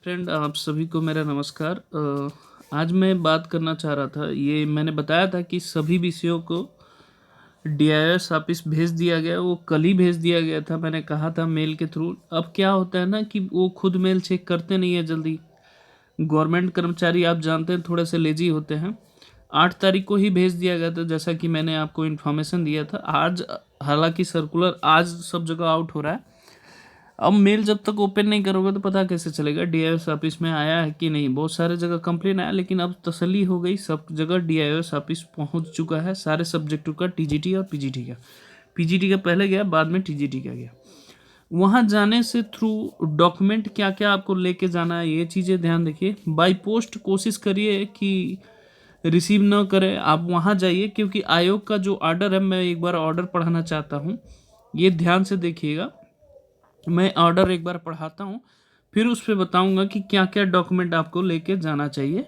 Friend, आप सभी को मेरा नमस्कार। आज मैं बात करना चाह रहा था, ये मैंने बताया था कि सभी विषयों को डीआईएस ऑफिस भेज दिया गया। वो कल ही भेज दिया गया था, मैंने कहा था मेल के थ्रू। अब क्या होता है ना कि वो खुद मेल चेक करते नहीं है जल्दी। गवर्नमेंट कर्मचारी आप जानते हैं थोड़े से लेजी होते हैं। 8 तारीख को ही भेज दिया गया था, जैसा कि मैंने आपको इन्फॉर्मेशन दिया था। आज हालांकि सर्कुलर आज सब जगह आउट हो रहा है। अब मेल जब तक ओपन नहीं करोगे तो पता कैसे चलेगा डीआईएस ऑफिस में आया है कि नहीं। बहुत सारे जगह कंप्लेन आया, लेकिन अब तसल्ली हो गई, सब जगह डीआईएस ऑफिस पहुंच चुका है सारे सब्जेक्टों का, टीजीटी और पीजीटी का। पीजीटी का पहले गया, बाद में टीजीटी का गया। वहां जाने से थ्रू डॉक्यूमेंट क्या क्या आपको लेके जाना है, ये चीज़ें ध्यान रखिए। बाई पोस्ट कोशिश करिए कि रिसीव न करें, आप वहां जाइए, क्योंकि आयोग का जो ऑर्डर है, मैं एक बार ऑर्डर पढ़ाना चाहता हूँ, ये ध्यान से देखिएगा। मैं ऑर्डर एक बार पढ़ाता हूँ, फिर उस पर बताऊँगा कि क्या क्या डॉक्यूमेंट आपको लेके जाना चाहिए।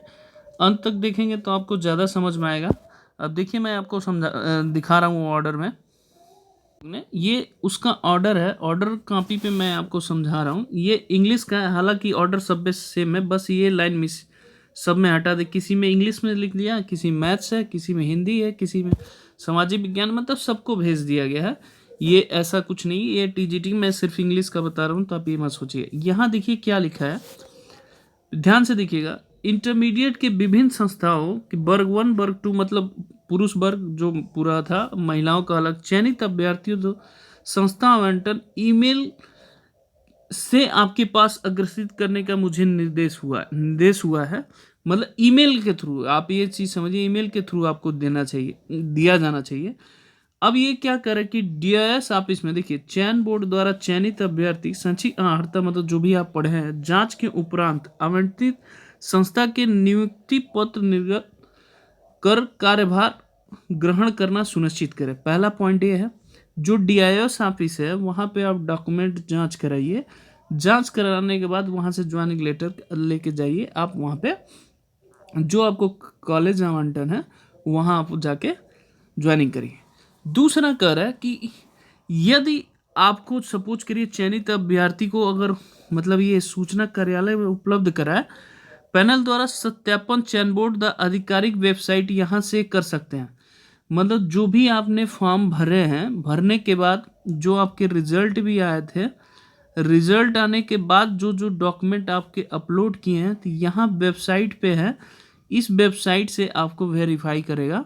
अंत तक देखेंगे तो आपको ज़्यादा समझ में आएगा। अब देखिए, मैं आपको दिखा रहा हूँ ऑर्डर में ये उसका ऑर्डर है। ऑर्डर कॉपी पे मैं आपको समझा रहा हूँ। ये इंग्लिश का है, हालांकि ऑर्डर सब में सेम है, बस ये लाइन मिस सब में हटा दे। किसी में इंग्लिश में लिख दिया, किसी मैथ्स है, किसी में हिंदी है, किसी में सामाजिक विज्ञान, मतलब सबको भेज दिया गया है। ये ऐसा कुछ नहीं, ये टीजीटी मैं सिर्फ इंग्लिश का बता रहा हूँ, तो आप ये मत सोचिए। यहाँ देखिए क्या लिखा है, ध्यान से देखिएगा। इंटरमीडिएट के विभिन्न संस्थाओं के वर्ग 1 वर्ग 2, मतलब पुरुष वर्ग जो पूरा था, महिलाओं का अलग, चयनित अभ्यर्थियों जो संस्था आवंटन ईमेल से आपके पास अग्रसित करने का मुझे निर्देश हुआ है। मतलब ईमेल के थ्रू, आप ये चीज़ समझिए, ईमेल के थ्रू आपको दिया जाना चाहिए। अब ये क्या करे कि डीआईएस ऑफिस में देखिए, चयन बोर्ड द्वारा चयनित अभ्यर्थी संचित मतलब जो भी आप पढ़े हैं, जांच के उपरांत आवंटित संस्था के नियुक्ति पत्र निर्गत कर कार्यभार ग्रहण करना सुनिश्चित करें। पहला पॉइंट ये है, जो डीआईएस ऑफिस है वहाँ पे आप डॉक्यूमेंट जांच कराइए। जांच कराने के बाद वहाँ से ज्वाइनिंग लेटर लेके जाइए। आप वहाँ पे जो आपको कॉलेज आवंटन है वहाँ आप जाके ज्वाइनिंग करिए। दूसरा कह रहा है कि यदि आपको सपोज करिए चयनित अभ्यर्थी को अगर मतलब ये सूचना कार्यालय में उपलब्ध कराए, पैनल द्वारा सत्यापन चयन बोर्ड द आधिकारिक वेबसाइट यहाँ से कर सकते हैं। मतलब जो भी आपने फॉर्म भरे हैं, भरने के बाद जो आपके रिजल्ट भी आए थे, रिजल्ट आने के बाद जो जो डॉक्यूमेंट आपके अपलोड किए हैं, तो यहाँ वेबसाइट पे है। इस वेबसाइट से आपको वेरीफाई करेगा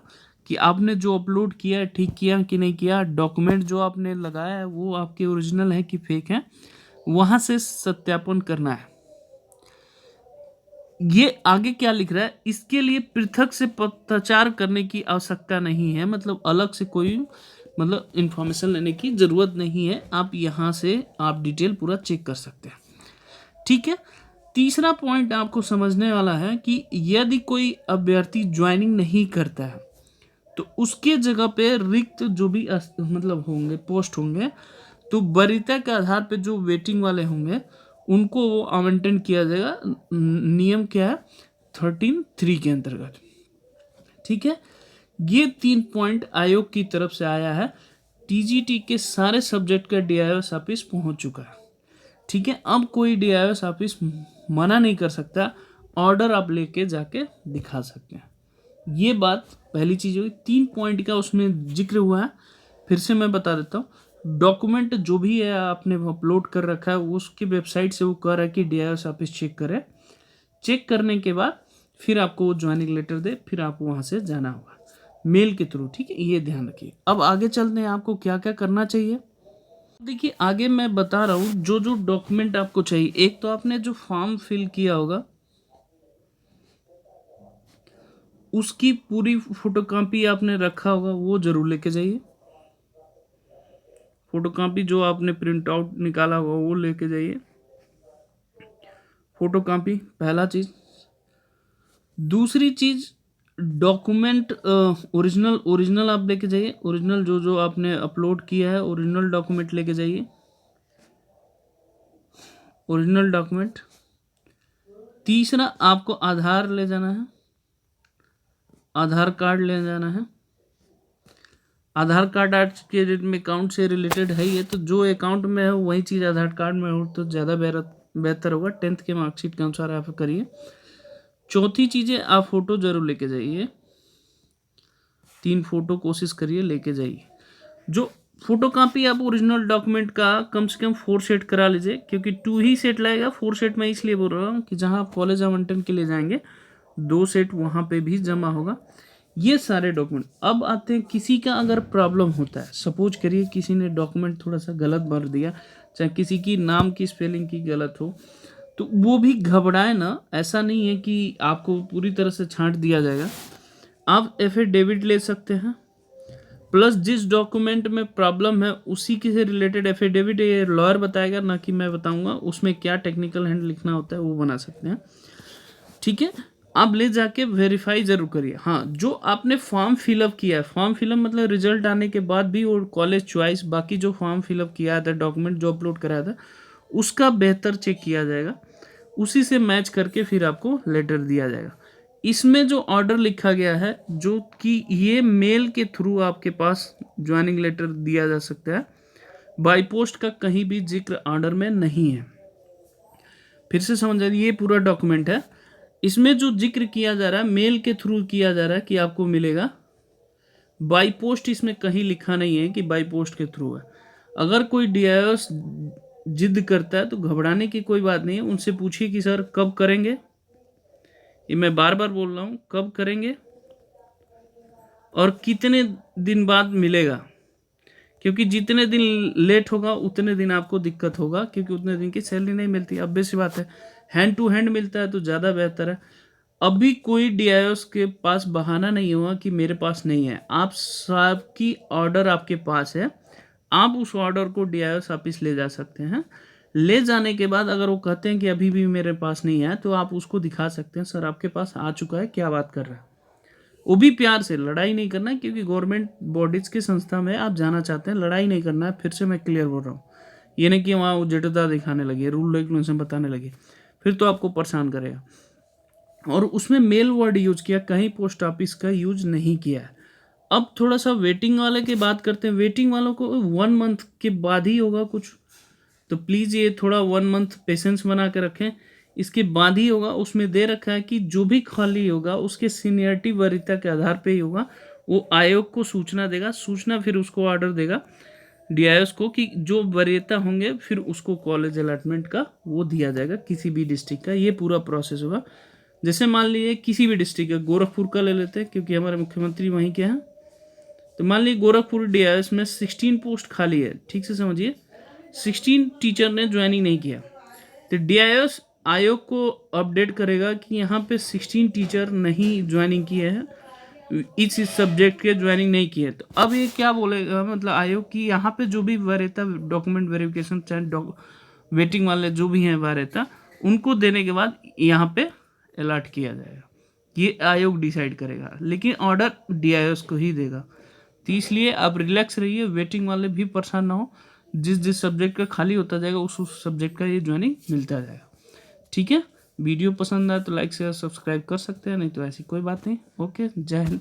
कि आपने जो अपलोड किया है ठीक किया कि नहीं किया, डॉक्यूमेंट जो आपने लगाया है वो आपके ओरिजिनल है कि फेक है, वहाँ से सत्यापन करना है। ये आगे क्या लिख रहा है, इसके लिए पृथक से पत्राचार करने की आवश्यकता नहीं है। मतलब अलग से कोई मतलब इंफॉर्मेशन लेने की ज़रूरत नहीं है। आप यहाँ से आप डिटेल पूरा चेक कर सकते हैं, ठीक है। तीसरा पॉइंट आपको समझने वाला है कि यदि कोई अभ्यर्थी ज्वाइनिंग नहीं करता है तो उसके जगह पे रिक्त जो भी मतलब होंगे पोस्ट होंगे, तो वरीयता के आधार पे जो वेटिंग वाले होंगे उनको वो आवंटन किया जाएगा। नियम क्या है, 13(3) के अंतर्गत, ठीक है। ये 3 पॉइंट आयोग की तरफ से आया है। टीजीटी के सारे सब्जेक्ट का डीआईएस ऑफिस पहुंच चुका है, ठीक है। अब कोई डीआईएस ऑफिस मना नहीं कर सकता, ऑर्डर आप लेके जाके दिखा सकते हैं। ये बात पहली चीज़ हुई। 3 पॉइंट का उसमें जिक्र हुआ है, फिर से मैं बता देता हूँ। डॉक्यूमेंट जो भी है आपने अपलोड कर रखा है, उसकी वेबसाइट से वो कह रहा है कि डीआईएस ऑफिस चेक करे। चेक करने के बाद फिर आपको वो ज्वाइनिंग लेटर दे, फिर आपको वहाँ से जाना होगा मेल के थ्रू, ठीक है। ये ध्यान रखिए। अब आगे चलते हैं, आपको क्या क्या करना चाहिए। देखिए आगे मैं बता रहा हूँ जो जो डॉक्यूमेंट आपको चाहिए। एक तो आपने जो फॉर्म फिल किया होगा उसकी पूरी फोटोकॉपी आपने रखा होगा, वो जरूर लेके जाइए। फोटोकॉपी जो आपने प्रिंट आउट निकाला होगा वो लेके जाइए, फोटोकॉपी पहला चीज़। दूसरी चीज़, डॉक्यूमेंट ओरिजिनल आप लेके जाइए। ओरिजिनल जो जो आपने अपलोड किया है ओरिजिनल डॉक्यूमेंट लेके जाइए, ओरिजिनल डॉक्यूमेंट। तीसरा, आपको आधार ले जाना है, आधार कार्ड ले जाना है। आधार कार्ड आज के डेट में अकाउंट से रिलेटेड है ये, तो जो अकाउंट में है वही चीज़ आधार कार्ड में हो तो ज़्यादा बेहतर होगा। 10th के मार्कशीट के अनुसार आप करिए। चौथी चीज़ें, आप फ़ोटो ज़रूर लेके जाइए, 3 फ़ोटो कोशिश करिए लेके जाइए। जो फोटो कॉपी आप ओरिजिनल डॉक्यूमेंट का कम से कम 4 सेट करा लीजिए, क्योंकि 2 ही सेट लगेगा। 4 सेट मैं इसलिए बोल रहा हूँ कि जहाँ आप कॉलेज आवंटन के लिए जाएंगे 2 सेट वहाँ पे भी जमा होगा। ये सारे डॉक्यूमेंट। अब आते हैं, किसी का अगर प्रॉब्लम होता है, सपोज करिए किसी ने डॉक्यूमेंट थोड़ा सा गलत भर दिया, चाहे किसी की नाम की स्पेलिंग की गलत हो, तो वो भी घबराए ना। ऐसा नहीं है कि आपको पूरी तरह से छांट दिया जाएगा। आप एफिडेविट ले सकते हैं, प्लस जिस डॉक्यूमेंट में प्रॉब्लम है उसी के से रिलेटेड एफिडेविट ये लॉयर बताएगा, ना कि मैं बताऊंगा। उसमें क्या टेक्निकल हैंड लिखना होता है वो बना सकते हैं, ठीक है। आप ले जाके वेरीफाई जरूर करिए। हाँ, जो आपने फॉर्म फिलअप किया है, फॉर्म फिलअप मतलब रिजल्ट आने के बाद भी, और कॉलेज चॉइस, बाकी जो फॉर्म फिलअप किया था, डॉक्यूमेंट जो अपलोड कराया था, उसका बेहतर चेक किया जाएगा। उसी से मैच करके फिर आपको लेटर दिया जाएगा। इसमें जो ऑर्डर लिखा गया है, जो कि ये मेल के थ्रू आपके पास ज्वाइनिंग लेटर दिया जा सकता है, बाई पोस्ट का कहीं भी जिक्र ऑर्डर में नहीं है। फिर से समझ जाइए, ये पूरा डॉक्यूमेंट है। इसमें जो जिक्र किया जा रहा है मेल के थ्रू किया जा रहा है कि आपको मिलेगा, बाई पोस्ट इसमें कहीं लिखा नहीं है कि बाई पोस्ट के थ्रू है। अगर कोई डीआईओएस जिद करता है तो घबराने की कोई बात नहीं है। उनसे पूछिए कि सर कब करेंगे, ये मैं बार बार बोल रहा हूँ, कब करेंगे और कितने दिन बाद मिलेगा। क्योंकि जितने दिन लेट होगा उतने दिन आपको दिक्कत होगा, क्योंकि उतने दिन की सैलरी नहीं मिलती। अब बेसी बात है, हैंड टू हैंड मिलता है तो ज़्यादा बेहतर है। अभी कोई डीआईओएस के पास बहाना नहीं हुआ कि मेरे पास नहीं है। आप सबकी ऑर्डर आपके पास है, आप उस ऑर्डर को डीआईओएस ऑफिस ले जा सकते हैं। ले जाने के बाद अगर वो कहते हैं कि अभी भी मेरे पास नहीं है, तो आप उसको दिखा सकते हैं, सर आपके पास आ चुका है, क्या बात कर रहे हैं। वो भी प्यार से, लड़ाई नहीं करना है, क्योंकि गवर्नमेंट बॉडीज की संस्था में आप जाना चाहते हैं, लड़ाई नहीं करना है। फिर से मैं क्लियर बोल रहा हूँ, ये नहीं कि वहाँ उजटता दिखाने लगे, रूल रेगुलेशन बताने लगे, फिर तो आपको परेशान करेगा। और उसमें मेल वर्ड यूज किया, कहीं पोस्ट ऑफिस का यूज नहीं किया है। अब थोड़ा सा वेटिंग वाले की बात करते हैं। वेटिंग वालों को 1 मंथ के बाद ही होगा कुछ, तो प्लीज़ ये थोड़ा 1 मंथ पेशेंस बना के रखें, इसके बाद ही होगा। उसमें दे रखा है कि जो भी खाली होगा उसके सीनियरिटी वरीयता के आधार पे ही होगा। वो आयोग को सूचना देगा, सूचना फिर उसको ऑर्डर देगा डीआईएस को कि जो वरीयता होंगे फिर उसको कॉलेज अलॉटमेंट का वो दिया जाएगा, किसी भी डिस्ट्रिक्ट का। ये पूरा प्रोसेस होगा। जैसे मान लीजिए किसी भी डिस्ट्रिक्ट का, गोरखपुर का ले लेते हैं क्योंकि हमारे मुख्यमंत्री वहीं के हैं। तो मान लीजिए गोरखपुर डीआईएस में 16 पोस्ट खाली है, ठीक से समझिए, 16 टीचर ने ज्वाइनिंग नहीं किया, तो डीआईएस आयोग को अपडेट करेगा कि यहाँ पे 16 टीचर नहीं ज्वाइनिंग किए हैं, इस सब्जेक्ट के ज्वाइनिंग नहीं किए। तो अब ये क्या बोलेगा, मतलब आयोग की यहाँ पे जो भी वरीयता, डॉक्यूमेंट वेरिफिकेशन, चाहे वेटिंग वाले जो भी हैं वरीयता, उनको देने के बाद यहाँ पे अलॉट किया जाएगा। ये आयोग डिसाइड करेगा, लेकिन ऑर्डर डीआईएस को ही देगा। तो इसलिए आप रिलैक्स रहिए, वेटिंग वाले भी परेशान ना हो। जिस जिस सब्जेक्ट का खाली होता जाएगा उस सब्जेक्ट का ये ज्वाइनिंग मिलता जाएगा, ठीक है। वीडियो पसंद आए तो लाइक शेयर सब्सक्राइब कर सकते हैं, नहीं तो ऐसी कोई बात नहीं। ओके, जय हिंद।